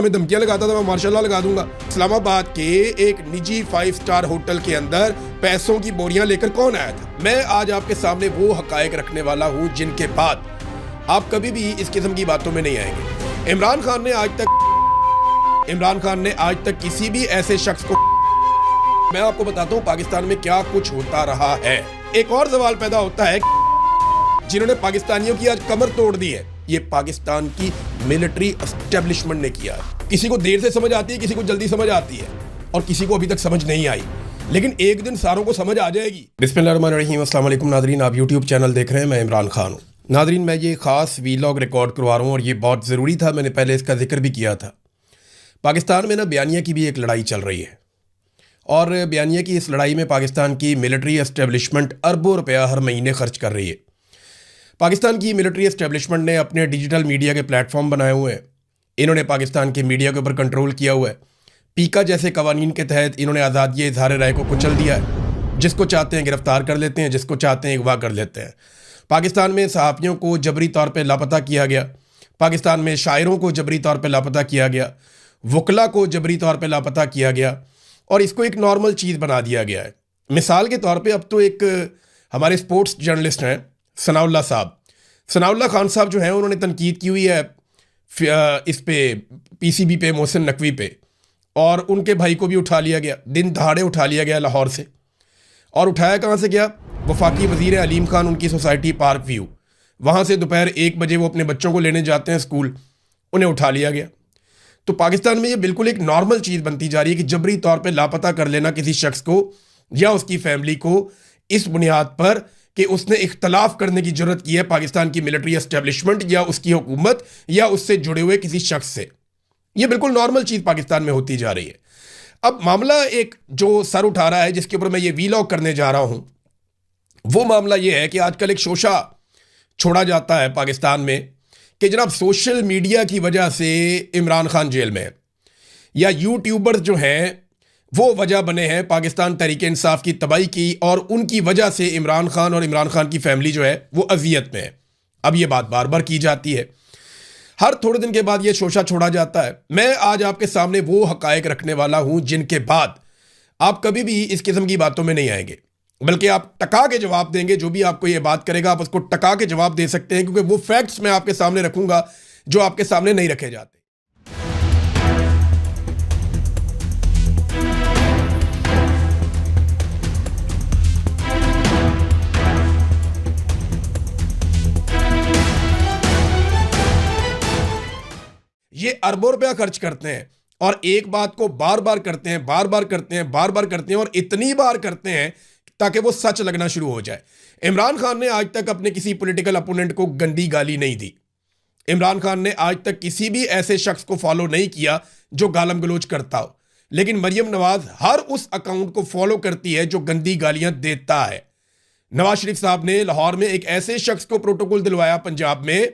था, मैं धमकियां लगाता था, मैं मार्शल लगा दूंगा। इस्लामाबाद के एक निजी 5 स्टार होटल के अंदर पैसों की बोरियां लेकर कौन आया था? मैं आज आपके सामने वो हकायक रखने वाला हूं जिनके बाद आप कभी भी इस किस्म की बातों में नहीं आएंगे। इमरान खान ने आज तक किसी भी ऐसे शख्स को, मैं आपको बताता हूं पाकिस्तान में क्या कुछ होता रहा है। एक और सवाल पैदा होता है, जिन्होंने पाकिस्तानियों की आज कमर तोड़ दी है, ये पाकिस्तान की मिलिट्री एस्टेब्लिशमेंट ने किया है। किसी को देर से समझ आती है, किसी को जल्दी समझ आती है, और किसी को अभी तक समझ नहीं आई, लेकिन एक दिन सारों को समझ आ जाएगी। बिस्मिल्लाहिर्रहमानिर्रहीम, अस्सलाम वालेकुम नादरीन, आप यूट्यूब चैनल देख रहे हैं, मैं इमरान खान हूँ। नादरीन, मैं ये खास वीलॉग रिकॉर्ड करवा रहा हूँ और ये बहुत ज़रूरी था, मैंने पहले इसका जिक्र भी किया था। पाकिस्तान में ना बयानिया की भी एक लड़ाई चल रही है, और बयानिया की इस लड़ाई में पाकिस्तान की मिलिट्री एस्टेब्लिशमेंट अरबों रुपया हर महीने खर्च कर रही है। पाकिस्तान की मिलिट्री एस्टेब्लिशमेंट ने अपने डिजिटल मीडिया के प्लेटफॉर्म बनाए हुए हैं। इन्होंने पाकिस्तान के मीडिया के ऊपर कंट्रोल किया हुआ है। पीका जैसे कवानीन के तहत इन्होंने आज़ादी इज़हार राय को कुचल दिया है। जिसको चाहते हैं गिरफ्तार कर लेते हैं, जिसको चाहते हैं अगवा कर लेते हैं। पाकिस्तान में सहाफ़ियों को जबरी तौर पर लापता किया गया, पाकिस्तान में शायरों को जबरी तौर पर लापता किया गया, वकला को जबरी तौर पर लापता किया गया, और इसको एक नॉर्मल चीज़ बना दिया गया है। मिसाल के तौर पे अब तो एक हमारे स्पोर्ट्स जर्नलिस्ट हैं सनाउल्लाह खान साहब जो हैं, उन्होंने तनकीद की हुई है इस पे पीसीबी पे, मोहसिन नकवी पे, और उनके भाई को भी उठा लिया गया, दिन दहाड़े उठा लिया गया लाहौर से। और उठाया कहाँ से गया? वफाकी वज़ीर अलीम खान, उनकी सोसाइटी पार्क व्यू, वहाँ से दोपहर 1 बजे वो अपने बच्चों को लेने जाते हैं स्कूल, उन्हें उठा लिया गया। तो पाकिस्तान में ये बिल्कुल एक नॉर्मल चीज़ बनती जा रही है कि जबरी तौर पे लापता कर लेना किसी शख्स को या उसकी फैमिली को, इस बुनियाद पर कि उसने इख्तलाफ करने की जरूरत की है पाकिस्तान की मिलिट्री एस्टेब्लिशमेंट या उसकी हुकूमत या उससे जुड़े हुए किसी शख्स से। ये बिल्कुल नॉर्मल चीज़ पाकिस्तान में होती जा रही है। अब मामला एक जो सर उठा रहा है, जिसके ऊपर मैं ये वीलॉग करने जा रहा हूँ, वो मामला ये है कि आजकल एक शोशा छोड़ा जाता है पाकिस्तान में कि जनाब सोशल मीडिया की वजह से इमरान खान जेल में है, या यूट्यूबर्स जो हैं वो वजह बने हैं पाकिस्तान तहरीक इंसाफ की तबाही की, और उनकी वजह से इमरान खान और इमरान खान की फैमिली जो है वो अजियत में है। अब ये बात बार बार की जाती है, हर थोड़े दिन के बाद ये शोशा छोड़ा जाता है। मैं आज आपके सामने वो हकायक रखने वाला हूं जिनके बाद आप कभी भी इस किस्म की बातों में नहीं आएंगे, बल्कि आप टका के जवाब देंगे। जो भी आपको ये बात करेगा आप उसको टका के जवाब दे सकते हैं, क्योंकि वो फैक्ट्स मैं आपके सामने रखूंगा जो आपके सामने नहीं रखे जाते। ये अरबों रुपया खर्च करते हैं और एक बात को बार बार करते हैं, बार बार करते हैं, और इतनी बार करते हैं ताकि वो सच लगना शुरू हो जाए। इमरान खान ने आज तक अपने किसी पॉलिटिकल अपोनेंट को गंदी गाली नहीं दी। इमरान खान ने आज तक किसी भी ऐसे शख्स को फॉलो नहीं किया जो गालम गलोच करता हो, लेकिन मरियम नवाज हर उस अकाउंट को फॉलो करती है जो गंदी गालियां देता है। नवाज शरीफ साहब ने लाहौर में एक ऐसे शख्स को प्रोटोकॉल दिलवाया पंजाब में,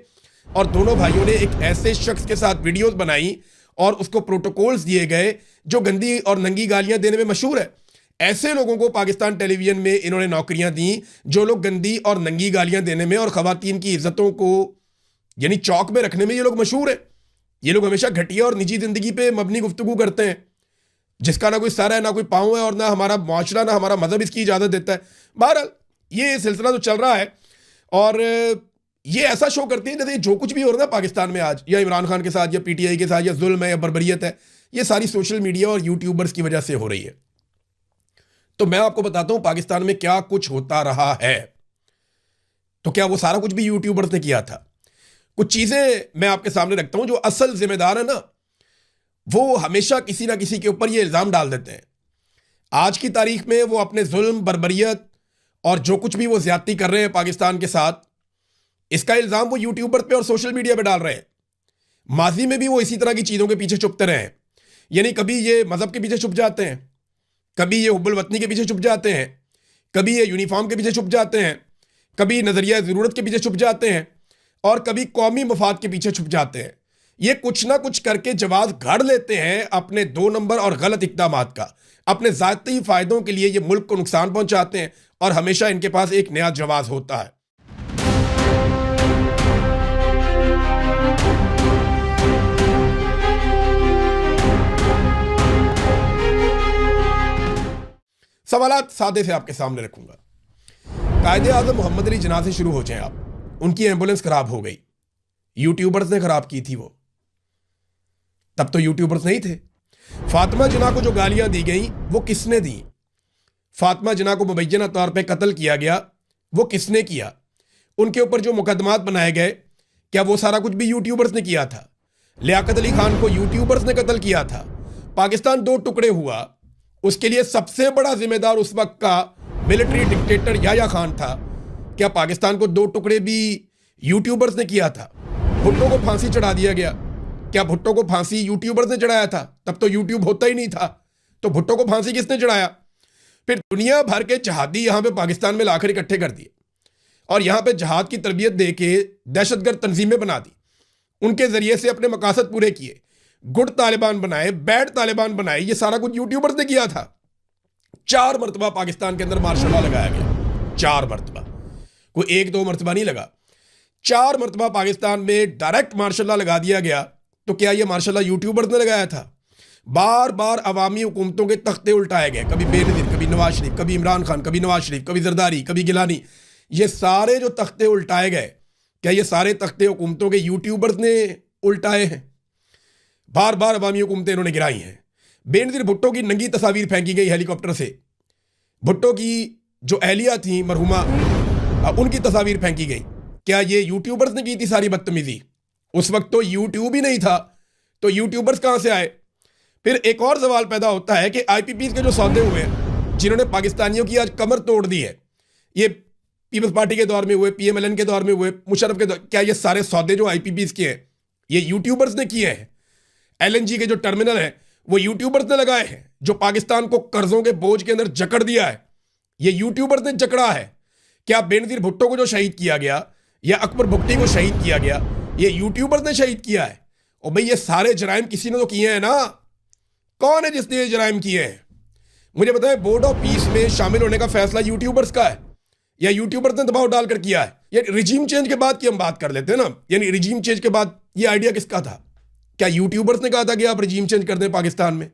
और दोनों भाइयों ने एक ऐसे शख्स के साथ वीडियोस बनाई और उसको प्रोटोकॉल्स दिए गए जो गंदी और नंगी गालियां देने में मशहूर है। ऐसे लोगों को पाकिस्तान टेलीविजन में इन्होंने नौकरियां दी जो लोग गंदी और नंगी गालियां देने में और खवातीन की इज्जतों को यानी चौक में रखने में ये लोग मशहूर है। ये लोग हमेशा घटिया और निजी जिंदगी पे मबनी गुफ्तगू करते हैं, जिसका ना कोई सर है, ना कोई पाँव है, और ना हमारा माशरा, ना हमारा मजहब इसकी इजाज़त देता है। बहरहाल ये सिलसिला तो चल रहा है, और ये ऐसा शो करती है जैसे जो कुछ भी हो रहा है पाकिस्तान में आज, या इमरान खान के साथ, या पीटीआई के साथ, या जुल्म है, या बर्बरियत है, ये सारी सोशल मीडिया और यूट्यूबर्स की वजह से हो रही है। तो मैं आपको बताता हूं पाकिस्तान में क्या कुछ होता रहा है। तो क्या वो सारा कुछ भी यूट्यूबर्स ने किया था? कुछ चीजें मैं आपके सामने रखता हूं। जो असल जिम्मेदार है ना, वो हमेशा किसी ना किसी के ऊपर ये इल्जाम डाल देते हैं। आज की तारीख में वो अपने जुल्म, बर्बरियत और जो कुछ भी वो ज्यादती कर रहे हैं पाकिस्तान के साथ, इसका इल्जाम वो यूट्यूबर पे और सोशल मीडिया पे डाल रहे हैं। माजी में भी वो इसी तरह की चीजों के पीछे छुपते रहे हैं। यानी कभी ये मजहब के पीछे छुप जाते हैं, कभी ये हुब्बुल वतनी के पीछे छुप जाते हैं, कभी ये यूनिफॉर्म के पीछे छुप जाते हैं, कभी नजरिया ज़रूरत के पीछे छुप जाते हैं, और कभी कौमी मफाद के पीछे छुप जाते हैं। ये कुछ ना कुछ करके जवाब घड़ लेते हैं अपने 2 नंबर और गलत इक़दामात का। अपने ज़ाती फ़ायदों के लिए ये मुल्क को नुकसान पहुंचाते हैं, और हमेशा इनके पास एक नया जवाब होता है। सवालात सादे से आपके सामने रखूंगा। कायदे आज़म मोहम्मद अली जिन्ना से शुरू हो जाएं आप। उनकी एम्बुलेंस खराब हो गई, यूट्यूबर्स ने खराब की थी वो, तब तो यूट्यूबर्स नहीं थे। फातिमा जिन्ना को जो गालियां दी गई वो किसने दी? फातिमा जिन्ना को मुबैना तौर पे कत्ल किया गया, वो किसने किया? उनके ऊपर जो मुकदमात बनाए गए, क्या वो सारा कुछ भी यूट्यूबर्स ने किया था? लियाकत अली खान को यूट्यूबर्स ने कत्ल किया था। पाकिस्तान दो टुकड़े हुआ, उसके लिए सबसे बड़ा जिम्मेदार उस वक्त का मिलिट्री डिक्टेटर याह्या खान था। क्या पाकिस्तान को दो टुकड़े भी यूट्यूबर्स ने किया था? भुट्टो को फांसी चढ़ा दिया गया, क्या भुट्टो को फांसी यूट्यूबर्स ने चढ़ाया था? तब तो यूट्यूब होता ही नहीं था, तो भुट्टो को फांसी किसने चढ़ाया? फिर दुनिया भर के जहादी यहां पे पाकिस्तान में लाकर इकट्ठे कर दिए और यहां पे जहाद की तरबियत दे के दहशतगर्द तंजीमें बना दी, उनके जरिए से अपने मकासद पूरे किए, गुड तालिबान बनाए, बैड तालिबान बनाए। ये सारा कुछ यूट्यूबर्स ने किया था। 4 मरतबा पाकिस्तान के अंदर मार्शल लॉ लगाया गया, 4 मरतबा, कोई 1-2 मरतबा नहीं लगा, 4 मरतबा पाकिस्तान में डायरेक्ट मार्शल लॉ लगा दिया गया। तो क्या ये मार्शल लॉ यूट्यूबर्स ने लगाया था? बार बार अवामी हुकूमतों के तख्ते उल्टाए गए, कभी बेनजीर, कभी नवाज शरीफ, कभी इमरान खान, कभी नवाज शरीफ, कभी जरदारी, कभी गिलानी। ये सारे जो तख्ते उल्टाए गए, क्या ये सारे तख्ते हुकूमतों के यूट्यूबर्स ने उल्टाए हैं? बार बार अवामी हुकूमतें इन्होंने गिराई हैं। बेनजीर भुट्टो की नंगी तस्वीर फेंकी गई हेलीकॉप्टर से, भुट्टो की जो एहलिया थी मरहुमा, उनकी तस्वीर फेंकी गई। क्या ये यूट्यूबर्स ने की थी सारी बदतमीजी? उस वक्त तो यूट्यूब ही नहीं था, तो यूट्यूबर्स कहां से आए? फिर एक और सवाल पैदा होता है कि आईपीपीज के जो सौदे हुए हैं, जिन्होंने पाकिस्तानियों की आज कमर तोड़ दी है, ये पीपल्स पार्टी के दौर में हुए, पीएमएलएन के दौर में हुए, मुशर्रफ के दौर, क्या ये सारे सौदे जो आईपीपीज के हैं ये यूट्यूबर्स ने किए हैं? एलएनजी के जो टर्मिनल है वो यूट्यूबर्स ने लगाए हैं। जो पाकिस्तान को कर्जों के बोझ के अंदर जकड़ दिया है, ये यूट्यूबर्स ने जकड़ा है। क्या बेनजीर भुट्टो को जो शहीद किया गया या अकबर भुट्टी को शहीद किया गया, ये यूट्यूबर्स ने शहीद किया है? और भाई ये सारे जराइम किसी ने तो किए हैं ना। कौन है जिसने ये जराइम किए हैं? मुझे बताएं, बोर्ड ऑफ पीस में शामिल होने का फैसला यूट्यूबर्स का है या यूट्यूबर्स ने दबाव डालकर किया है? ये रिजीम चेंज के बाद की हम बात कर लेते हैं ना, यानी रिजीम चेंज के बाद ये आइडिया किसका था? क्या यूट्यूबर्स ने कहा था कि आप रिजीम चेंज कर दें पाकिस्तान में?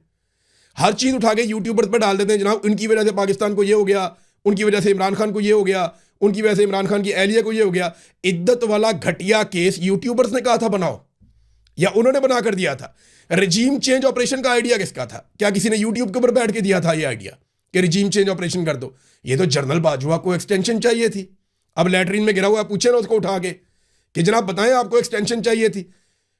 हर चीज उठा के यूट्यूबर्स पर डाल देते हैं, जनाब उनकी वजह से पाकिस्तान को ये हो गया, उनकी वजह से इमरान खान को ये हो गया, उनकी वजह से इमरान खान की एहलिया को ये हो गया। इद्दत वाला घटिया केस यूट्यूबर्स ने कहा था बनाओ या उन्होंने बना कर दिया था? रिजीम चेंज ऑपरेशन का आइडिया किसका था? क्या किसी ने यूट्यूब के ऊपर बैठ के दिया था ये आइडिया कि रिजीम चेंज ऑपरेशन कर दो? ये तो जनरल बाजवा को एक्सटेंशन चाहिए थी। अब लैटरीन में गिरा हुआ पूछे ना उसको उठा के कि जनाब बताएं आपको एक्सटेंशन चाहिए थी।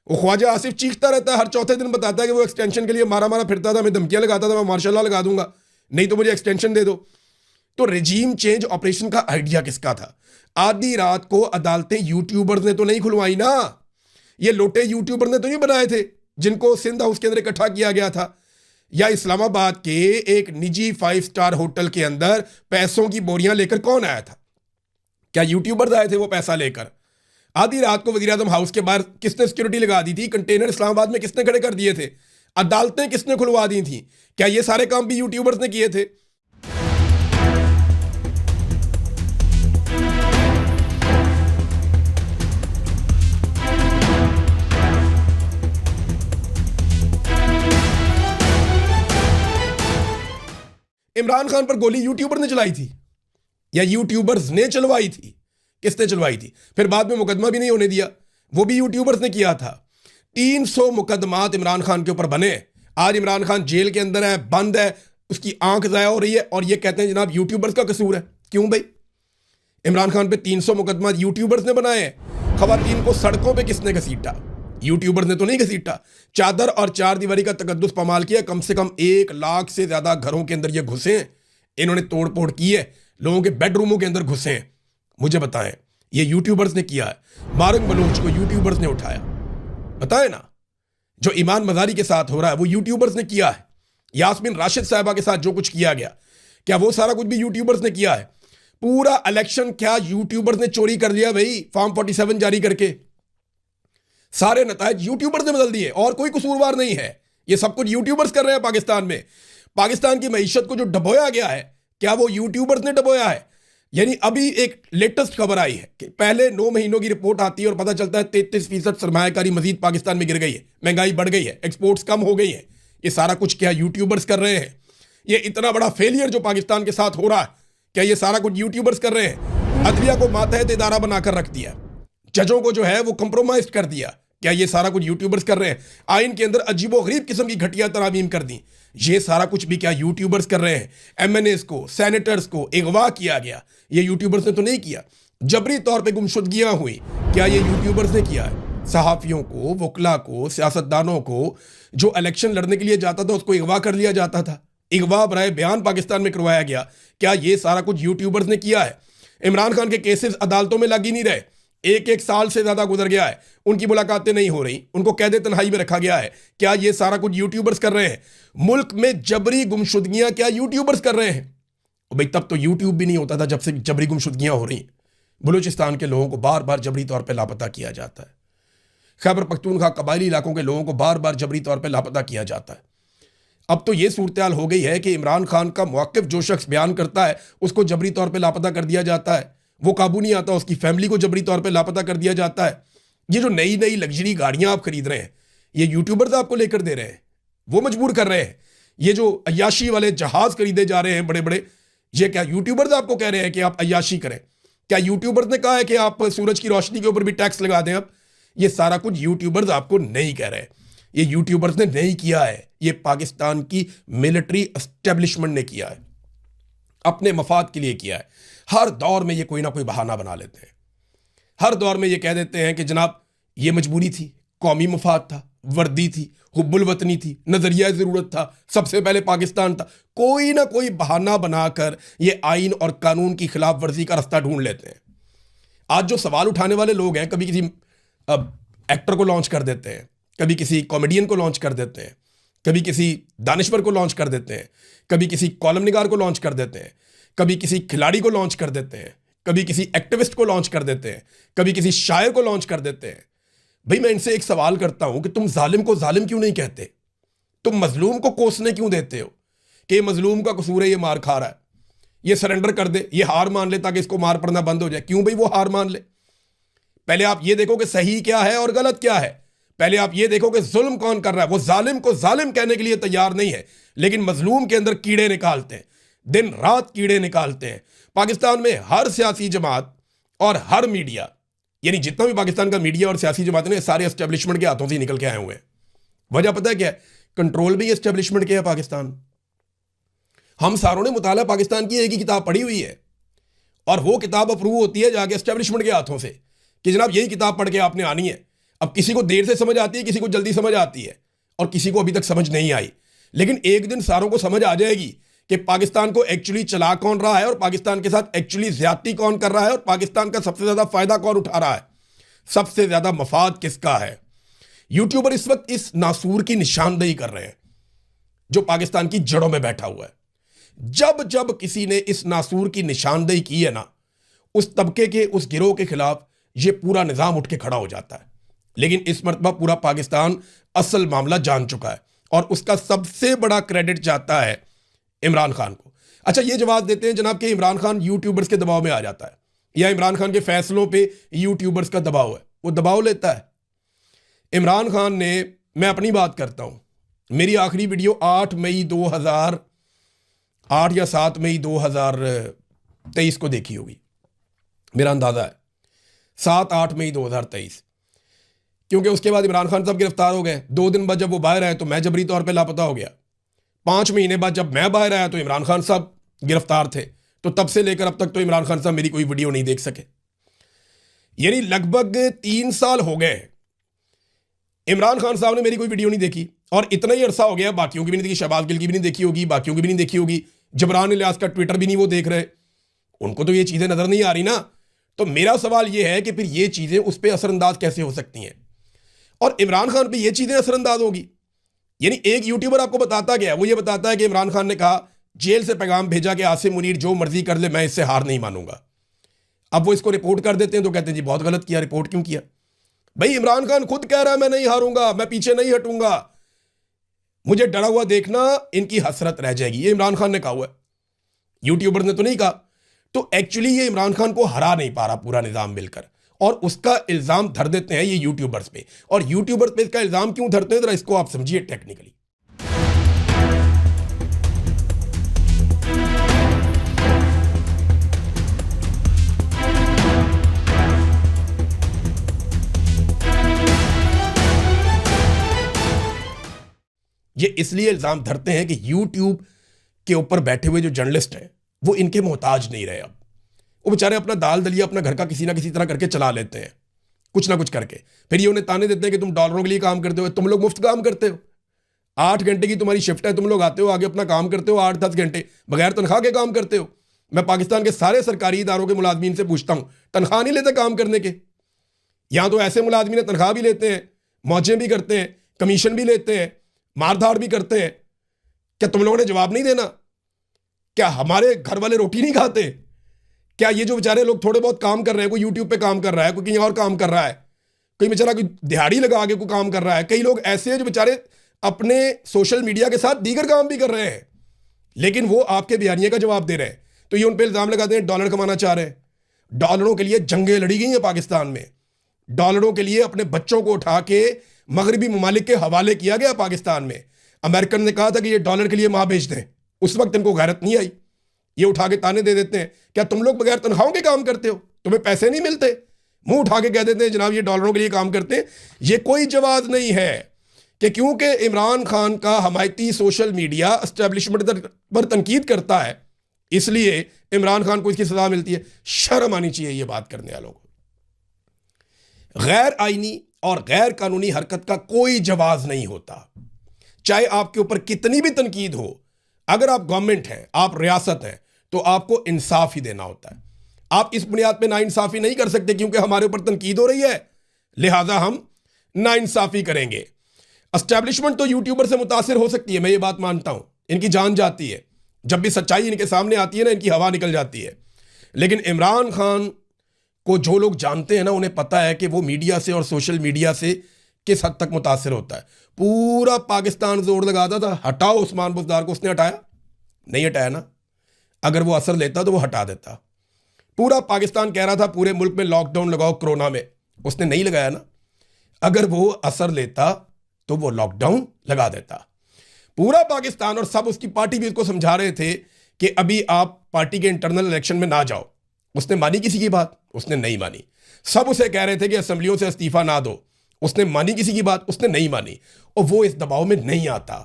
वो ख्वाजा आसिफ चीखता रहता है, हर चौथे दिन बताता है कि वो एक्सटेंशन के लिए मारा मारा फिरता था, मैं धमकियां लगाता था, मैं मार्शल लॉ लगा दूंगा, नहीं तो मुझे एक्सटेंशन दे दो। तो रिजीम चेंज ऑपरेशन का आइडिया किसका था? आधी रात को अदालतें यूट्यूबर्स ने तो नहीं खुलवाई ना। ये लोटे यूट्यूबर ने तो नहीं बनाए थे जिनको सिंध हाउस के अंदर इकट्ठा किया गया था, या इस्लामाबाद के एक निजी 5 स्टार होटल के अंदर पैसों की बोरियां लेकर कौन आया था? क्या यूट्यूबर्स आए थे वो पैसा लेकर? आधी रात को वजीर आजम हाउस के बाहर किसने सिक्योरिटी लगा दी थी? कंटेनर इस्लामाबाद में किसने खड़े कर दिए थे? अदालतें किसने खुलवा दी थी? क्या ये सारे काम भी यूट्यूबर्स ने किए थे? इमरान खान पर गोली यूट्यूबर ने चलाई थी या यूट्यूबर्स ने चलवाई थी? किसने चलवाई थी? फिर बाद में मुकदमा भी नहीं होने दिया, वो भी यूट्यूबर्स ने किया था। 300 मुकदमात इमरान खान के ऊपर बने। आज इमरान खान जेल के अंदर है, बंद है, उसकी आंख जाया हो रही है और ये कहते हैं जनाब यूट्यूबर्स का कसूर है। क्यों भाई? इमरान खान पे 300 मुकदमात यूट्यूबर्स ने बनाए हैं। खवातीन को सड़कों पे किसने घसीटा? यूट्यूबर्स ने तो नहीं घसीटा। चादर और चार दीवारी का तकद्दुस पमाल किया, कम से कम 1 लाख से ज्यादा घरों के अंदर ये घुसे हैं, इन्होंने तोड़ फोड़ की है, लोगों के बेडरूमों के अंदर घुसे हैं। मुझे बताएं, ये यूट्यूबर्स ने किया है। मारंग बलोच को यूट्यूबर्स ने उठाया, बताएं ना। जो ईमान मजारी के साथ हो रहा है वो यूट्यूबर्स ने किया है। यास्मीन राशिद साहिबा के साथ जो कुछ किया गया, क्या वो सारा कुछ भी यूट्यूबर्स ने किया है? पूरा इलेक्शन क्या यूट्यूबर्स ने चोरी कर लिया भाई, फॉर्म 47 जारी करके? सारे नतायज यूट्यूबर्स ने बदल दिए और कोई कसूरवार नहीं है। ये सब कुछ यूट्यूबर्स कर रहे हैं पाकिस्तान में। पाकिस्तान की मईशत को जो डबोया गया है, क्या वो यूट्यूबर्स ने डबोया है? यानी अभी एक लेटेस्ट खबर आई है कि पहले 9 महीनों की रिपोर्ट आती है और पता चलता है 33% सरमायाकारी मजीद पाकिस्तान में गिर गई है, महंगाई बढ़ गई है, एक्सपोर्ट्स कम हो गई है। ये सारा कुछ क्या यूट्यूबर्स कर रहे हैं? ये इतना बड़ा फेलियर जो पाकिस्तान के साथ हो रहा है, क्या ये सारा कुछ यूट्यूबर्स कर रहे हैं? अदलिया को मातहत इदारा बनाकर रख दिया, जजों को जो है वो कंप्रोमाइज कर दिया, क्या ये सारा कुछ यूट्यूबर्स कर रहे हैं? आइन के अंदर अजीबोगरीब किस्म की घटिया तरामीम कर दी, ये सारा कुछ भी क्या यूट्यूबर्स कर रहे हैं? एमएनएस को, सेनेटर्स को अगवा किया गया, ये यूट्यूबर्स ने तो नहीं किया। जबरी तौर पे गुमशुदगियां हुई, क्या ये यूट्यूबर्स ने किया है? सहाफियों को, वकला को, सियासतदानों को, जो इलेक्शन लड़ने के लिए जाता था उसको अगवा कर लिया जाता था, अगवा बराए बयान पाकिस्तान में करवाया गया, क्या ये सारा कुछ यूट्यूबर्स ने किया है? इमरान खान के केसेस अदालतों में लग ही नहीं रहे, एक साल से ज्यादा गुजर गया है, उनकी मुलाकातें नहीं हो रही, उनको कैद तन्हाई में रखा गया है, क्या ये सारा कुछ यूट्यूबर्स कर रहे हैं? मुल्क में जबरी गुमशुदगियां क्या यूट्यूबर्स कर रहे हैं? भाई तब तो यूट्यूब भी नहीं होता था जब से जबरी गुमशुदगियां हो रही। बलूचिस्तान के लोगों को बार बार जबरी तौर पर लापता किया जाता है, खैबर पख्तूनख्वा कबायली इलाकों के लोगों को बार बार जबरी तौर पर लापता किया जाता है। अब तो यह सूरत हाल हो गई है कि इमरान खान का मौक़िफ़ जो शख्स बयान करता है उसको जबरी तौर पर लापता कर दिया जाता है, वो काबू नहीं आता, उसकी फैमिली को जबरी तौर पे लापता कर दिया जाता है। ये जो नई नई लग्जरी गाड़ियां आप खरीद रहे हैं, ये यूट्यूबर्स आपको लेकर दे रहे हैं, वो मजबूर कर रहे हैं। ये जो अय्याशी वाले जहाज खरीदे जा रहे हैं बड़े बड़े, ये क्या यूट्यूबर्स आपको कह रहे हैं कि आप अय्याशी करें? क्या यूट्यूबर्स ने कहा है कि आप सूरज की रोशनी के ऊपर भी टैक्स लगा दें? अब ये सारा कुछ यूट्यूबर्स आपको नहीं कह रहे, ये यूट्यूबर्स ने नहीं किया है, ये पाकिस्तान की मिलिट्री एस्टेब्लिशमेंट ने किया है, अपने मफाद के लिए किया है। हर दौर में ये कोई ना कोई बहाना बना लेते हैं, हर दौर में ये कह देते हैं कि जनाब ये मजबूरी थी, कौमी मफाद था, वर्दी थी, हुब्बुल वतनी थी, नजरिया ज़रूरत था, सबसे पहले पाकिस्तान था। कोई ना कोई बहाना बनाकर ये आइन और कानून की खिलाफ वर्जी का रास्ता ढूंढ लेते हैं। आज जो सवाल उठाने वाले लोग हैं, कभी किसी एक्टर को लॉन्च कर देते हैं, कभी किसी कॉमेडियन को लॉन्च कर देते हैं, कभी किसी दानिश्वर को लॉन्च कर देते हैं, कभी किसी कॉलम निगार को लॉन्च कर देते हैं, कभी किसी खिलाड़ी को लॉन्च कर देते हैं, कभी किसी एक्टिविस्ट को लॉन्च कर देते हैं, कभी किसी शायर को लॉन्च कर देते हैं। भाई मैं इनसे एक सवाल करता हूं कि तुम जालिम को जालिम क्यों नहीं कहते? तुम मजलूम को कोसने क्यों देते हो कि मजलूम का कसूर है, ये मार खा रहा है, ये सरेंडर कर दे, ये हार मान ले ताकि इसको मार पड़ना बंद हो जाए? क्यों भाई वो हार मान ले? पहले आप ये देखो कि सही क्या है और गलत क्या है, पहले आप ये देखो कि जुल्म कौन कर रहा है। वो जालिम को जालिम कहने के लिए तैयार नहीं है, लेकिन मजलूम के अंदर कीड़े निकालते हैं, दिन रात कीड़े निकालते हैं। पाकिस्तान में हर सियासी जमात और हर मीडिया, यानी जितना भी पाकिस्तान का मीडिया और सियासी जमात ने, सारे एस्टेब्लिशमेंट के हाथों से निकल के आए हुए हैं। वजह पता है क्या है? कंट्रोल भी एस्टेब्लिशमेंट के है पाकिस्तान। हम सारों ने मुताला पाकिस्तान की एक ही किताब पढ़ी हुई है और वो किताब अप्रूव होती है जाके एस्टेब्लिशमेंट के हाथों से कि जनाब यही किताब पढ़ के आपने आनी है। अब किसी को देर से समझ आती है, किसी को जल्दी समझ आती है और किसी को अभी तक समझ नहीं आई, लेकिन एक दिन सारों को समझ आ जाएगी कि पाकिस्तान को एक्चुअली चला कौन रहा है और पाकिस्तान के साथ एक्चुअली ज्यादती कौन कर रहा है और पाकिस्तान का सबसे ज्यादा फायदा कौन उठा रहा है, सबसे ज्यादा मफाद किसका है। यूट्यूबर इस वक्त इस नासूर की निशानदेही कर रहे हैं जो पाकिस्तान की जड़ों में बैठा हुआ है। जब जब किसी ने इस नासूर की निशानदेही की है ना, उस तबके के, उस गिरोह के खिलाफ ये पूरा निजाम उठ के खड़ा हो जाता है। लेकिन इस मरतबा पूरा पाकिस्तान असल मामला जान चुका है और उसका सबसे बड़ा क्रेडिट जाता है इमरान खान को। अच्छा, ये जवाब देते हैं जनाब कि इमरान खान यूट्यूबर्स के दबाव में आ जाता है या इमरान खान के फैसलों पे यूट्यूबर्स का दबाव है, वो दबाव लेता है। इमरान खान ने, मैं अपनी बात करता हूं, मेरी आखिरी वीडियो 8 या 7 मई 2023 को देखी होगी, मेरा अंदाजा है 7-8 मई 2023, क्योंकि उसके बाद इमरान खान साहब गिरफ्तार हो गए। 2 दिन बाद जब वो बाहर आए तो मैं जबरी तौर पे लापता हो गया। 5 महीने बाद जब मैं बाहर आया तो इमरान खान साहब गिरफ्तार थे। तो तब से लेकर अब तक तो इमरान खान साहब मेरी कोई वीडियो नहीं देख सके, यानी लगभग 3 साल हो गए इमरान खान साहब ने मेरी कोई वीडियो नहीं देखी। और इतना ही अरसा हो गया, बाकियों की भी नहीं देखी, शहबाज गिल की भी नहीं देखी होगी, बाकियों की भी नहीं देखी होगी, जबरान इलियास का ट्विटर भी नहीं वो देख रहे, उनको तो ये चीज़ें नज़र नहीं आ रही ना। तो मेरा सवाल ये है कि फिर ये चीज़ें उस पर असरअंदाज कैसे हो सकती हैं और इमरान खान पे ये चीज़ें असरअंदाज होगी? यानी एक यूट्यूबर आपको बताता गया, वो ये बताता है कि इमरान खान ने कहा, जेल से पैगाम भेजा कि आसिम मुनीर जो मर्जी कर ले, मैं इससे हार नहीं मानूंगा। अब वो इसको रिपोर्ट कर देते हैं तो कहते हैं जी बहुत गलत किया, रिपोर्ट क्यों किया? भाई इमरान खान खुद कह रहा है मैं नहीं हारूंगा, मैं पीछे नहीं हटूंगा, मुझे डरा हुआ देखना इनकी हसरत रह जाएगी। ये इमरान खान ने कहा हुआ है, यूट्यूबर ने तो नहीं कहा। तो एक्चुअली ये इमरान खान को हरा नहीं पा रहा पूरा निजाम मिलकर, और उसका इल्जाम धर देते हैं ये यूट्यूबर्स पे। और यूट्यूबर्स पे इसका इल्जाम क्यों धरते हैं, जरा इसको आप समझिए टेक्निकली। ये इसलिए इल्ज़ाम धरते हैं कि यूट्यूब के ऊपर बैठे हुए जो जर्नलिस्ट हैं वो इनके मोहताज नहीं रहे। अब वो बेचारे अपना दाल दलिया अपना घर का किसी ना किसी तरह करके चला लेते हैं, कुछ ना कुछ करके। फिर ये उन्हें ताने देते हैं कि तुम डॉलरों के लिए काम करते हो, तुम लोग मुफ्त काम करते हो। 8 घंटे की तुम्हारी शिफ्ट है, तुम लोग आते हो आगे अपना काम करते हो 8-10 घंटे बगैर तनख्वाह के काम करते हो। मैं पाकिस्तान के सारे सरकारी इदारों के मुलाजमीन से पूछता हूँ, तनख्वाह नहीं लेते काम करने के? यहाँ तो ऐसे मुलाजमीन तनख्वाह भी लेते हैं, मौजें भी करते हैं, कमीशन भी लेते हैं, मारधाड़ भी करते हैं। क्या तुम लोगों ने जवाब नहीं देना? क्या हमारे घर वाले रोटी नहीं खाते? क्या ये जो बेचारे लोग थोड़े बहुत काम कर रहे हैं, कोई यूट्यूब पे काम कर रहा है, कोई कहीं और काम कर रहा है, कोई बेचारा कोई दिहाड़ी लगा के कोई काम कर रहा है, कई लोग ऐसे हैं जो बेचारे अपने सोशल मीडिया के साथ दीगर काम भी कर रहे हैं, लेकिन वो आपके बयानिए का जवाब दे रहे हैं। तो ये उन पर इल्ज़ाम लगाते हैं डॉलर कमाना चाह रहे हैं। डॉलरों के लिए जंगें लड़ी गई हैं पाकिस्तान में, डॉलरों के लिए अपने बच्चों को उठा के मगरबी ममालिक के हवाले किया गया पाकिस्तान में। अमेरिकन ने कहा था कि ये डॉलर के लिए माँ भेज दें, उस वक्त इनको गैरत नहीं आई। ये उठा के ताने दे देते हैं, क्या तुम लोग बगैर तनख्वाहों के काम करते हो, तुम्हें पैसे नहीं मिलते? मुंह उठा के कह देते हैं जनाब ये डॉलरों के लिए काम करते हैं। ये कोई जवाब नहीं है कि क्योंकि इमरान खान का हमायती सोशल मीडिया एस्टेब्लिशमेंट पर तनकीद करता है इसलिए इमरान खान को इसकी सजा मिलती है। शर्म आनी चाहिए ये बात करने वालों को। गैर आईनी और गैर कानूनी हरकत का कोई जवाब नहीं होता, चाहे आपके ऊपर कितनी भी तनकीद हो। अगर आप गवर्नमेंट हैं, आप रियासत हैं, तो आपको इंसाफ ही देना होता है। आप इस बुनियाद पे नाइंसाफी नहीं कर सकते क्योंकि हमारे ऊपर तनकीद हो रही है लिहाजा हम नाइंसाफी करेंगे। एस्टैब्लिशमेंट तो यूट्यूबर से मुतासिर हो सकती है, मैं ये बात मानता हूं, इनकी जान जाती है, जब भी सच्चाई इनके सामने आती है ना इनकी हवा निकल जाती है। लेकिन इमरान खान को जो लोग जानते हैं ना उन्हें पता है कि वो मीडिया से और सोशल मीडिया से किस हद तक मुतासिर होता है। पूरा पाकिस्तान जोर लगाता था हटाओ उस्मान बुज़दार को, उसने हटाया नहीं? हटाया ना। अगर वो असर लेता तो वो हटा देता। पूरा पाकिस्तान कह रहा था पूरे मुल्क में लॉकडाउन लगाओ कोरोना में, उसने नहीं लगाया ना। अगर वो असर लेता तो वो लॉकडाउन लगा देता। पूरा पाकिस्तान और सब उसकी पार्टी भी उसको समझा रहे थे कि अभी आप पार्टी के इंटरनल इलेक्शन में ना जाओ। उसने मानी किसी की बात? उसने नहीं मानी। सब उसे कह रहे थे कि असेंबलियों से इस्तीफा ना दो, उसने मानी किसी की बात? उसने नहीं मानी। और वो इस दबाव में नहीं आता,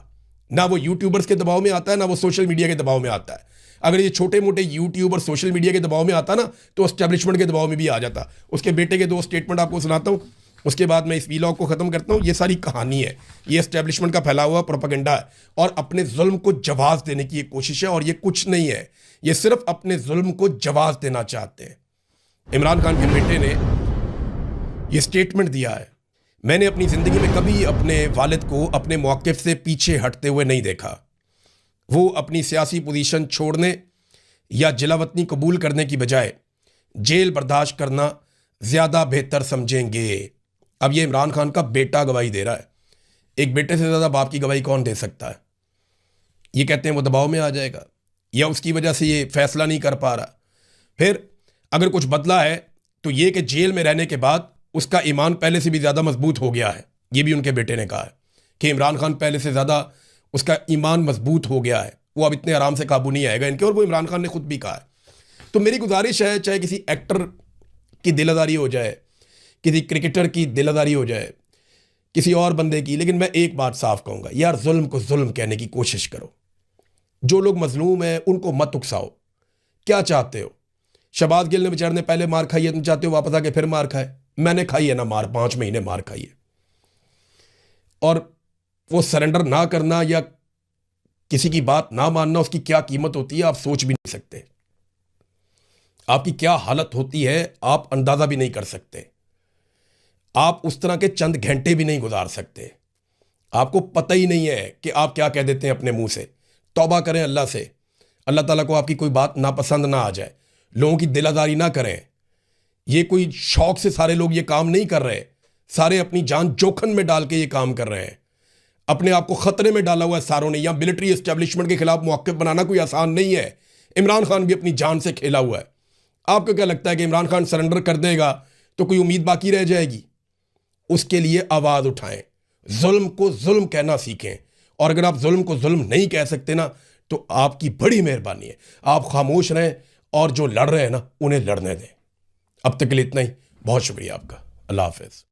ना वो यूट्यूबर्स के दबाव में आता है, ना वो सोशल मीडिया के दबाव में आता है। अगर ये छोटे मोटे यूट्यूब और सोशल मीडिया के दबाव में आता ना तो एस्टैब्लिशमेंट के दबाव में भी आ जाता। उसके बेटे के 2 स्टेटमेंट आपको सुनाता हूँ, उसके बाद मैं इस वीलॉग को ख़त्म करता हूँ। ये सारी कहानी है, ये एस्टैब्लिशमेंट का फैला हुआ प्रोपेगेंडा है और अपने जुल्म को जवाब देने की एक कोशिश है। और ये कुछ नहीं है, ये सिर्फ अपने जुल्म को जवाब देना चाहते हैं। इमरान खान के बेटे ने ये स्टेटमेंट दिया है, मैंने अपनी ज़िंदगी में कभी अपने वालिद को अपने मौक़िफ़ से पीछे हटते हुए नहीं देखा। वो अपनी सियासी पोजीशन छोड़ने या जिलावतनी कबूल करने की बजाय जेल बर्दाश्त करना ज़्यादा बेहतर समझेंगे। अब ये इमरान खान का बेटा गवाही दे रहा है। एक बेटे से ज़्यादा बाप की गवाही कौन दे सकता है? ये कहते हैं वो दबाव में आ जाएगा या उसकी वजह से ये फैसला नहीं कर पा रहा। फिर अगर कुछ बदला है तो ये कि जेल में रहने के बाद उसका ईमान पहले से भी ज़्यादा मजबूत हो गया है। ये भी उनके बेटे ने कहा है कि इमरान खान पहले से ज़्यादा उसका ईमान मजबूत हो गया है, वो अब इतने आराम से काबू नहीं आएगा इनके। और वो इमरान खान ने खुद भी कहा है। तो मेरी गुजारिश है, चाहे किसी एक्टर की दिलादारी हो जाए, किसी क्रिकेटर की दिलादारी हो जाए, किसी और बंदे की, लेकिन मैं एक बात साफ कहूँगा, यार जुल्म को जुल्म कहने की कोशिश करो। जो लोग मजलूम हैं उनको मत उकसाओ। क्या चाहते हो? शहबाज गिल ने बेचारे ने पहले मार खाई है, तुम चाहते हो वापस आके फिर मार खाए? मैंने खाई है ना मार, 5 महीने मार खाई है। और वो सरेंडर ना करना या किसी की बात ना मानना, उसकी क्या कीमत होती है आप सोच भी नहीं सकते। आपकी क्या हालत होती है आप अंदाजा भी नहीं कर सकते। आप उस तरह के चंद घंटे भी नहीं गुजार सकते। आपको पता ही नहीं है कि आप क्या कह देते हैं अपने मुंह से। तौबा करें अल्लाह से, अल्लाह ताला को आपकी कोई बात नापसंद ना आ जाए। लोगों की दिलादारी ना करें। ये कोई शौक से सारे लोग ये काम नहीं कर रहे, सारे अपनी जान जोखिम में डाल के ये काम कर रहे हैं। अपने आप को खतरे में डाला हुआ है सारों ने। या मिलिट्री एस्टेब्लिशमेंट के खिलाफ मौक़िफ़ बनाना कोई आसान नहीं है। इमरान खान भी अपनी जान से खेला हुआ है। आपको क्या लगता है कि इमरान खान सरेंडर कर देगा तो कोई उम्मीद बाकी रह जाएगी? उसके लिए आवाज़ उठाएं, जुल्म को जुल्म कहना सीखें। और अगर आप जुल्म को जुल्म नहीं कह सकते ना तो आपकी बड़ी मेहरबानी है, आप खामोश रहें और जो लड़ रहे हैं ना उन्हें लड़ने दें। अब तक के लिए इतना ही, बहुत शुक्रिया आपका। अल्लाह हाफ़िज़।